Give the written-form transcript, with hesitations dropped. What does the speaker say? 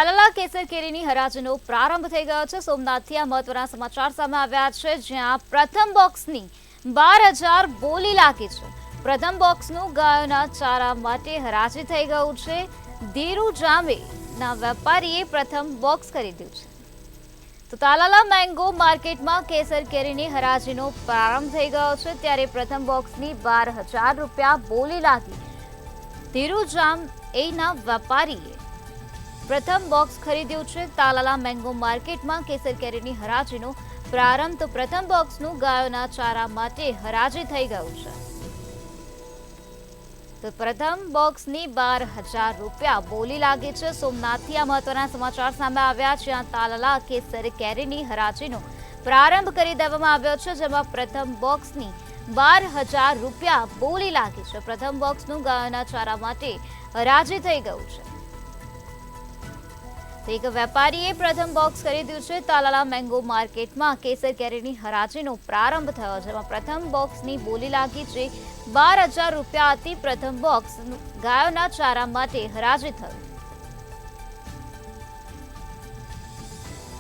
તાલાલા કેસર કેરીની હરાજીનો પ્રારંભ થઈ ગયો છે। સોમનાથથી આ મહત્વના સમાચાર સામે આવ્યા છે, જ્યાં પ્રથમ બોક્સની 12,000 બોલી લાગી છે। પ્રથમ બોક્સનું ગાયોના ચારા માટે હરાજી થઈ ગયું છે। ધીરુ જામેના વેપારીએ પ્રથમ બોક્સ ખરીદ્યું છે। તો તાલાલા મેંગો માર્કેટમાં કેસર કેરીની હરાજીનો પ્રારંભ થઈ ગયો છે, ત્યારે પ્રથમ બોક્સની 12,000 રૂપિયા બોલી લાગી। ધીરુ જામના વેપારીએ પ્રથમ બોક્સ ખરીદ્યું છે। તાલાલા મેંગો માર્કેટમાં કેસર કેરીની હરાજીનો પ્રારંભ, તો પ્રથમ બોક્સનું ગાયોના ચારા માટે હરાજી થઈ ગયું છે। તો પ્રથમ બોક્સની 12,000 રૂપિયા બોલી લાગી છે। સોમનાથથી આ મહત્વના સમાચાર સામે આવ્યા, જ્યાં તાલાલા કેસર કેરીની હરાજીનો પ્રારંભ કરી દેવામાં આવ્યો છે, જેમાં પ્રથમ બોક્સની 12,000 રૂપિયા બોલી લાગી છે। પ્રથમ બોક્સનું ગાયોના ચારા માટે હરાજી થઈ ગયું છે। એક વેપારીએ પ્રથમ બોક્સ ખરીદ્યું છે। તાલાલા મેંગો માર્કેટમાં કેસર કેરીની હરાજીનો પ્રારંભ થયો, જેમાં પ્રથમ બોક્સની બોલી લાગી છે 12,000 રૂપિયા હતી। પ્રથમ બોક્સ ગાયોના ચારા માટે હરાજી થયું।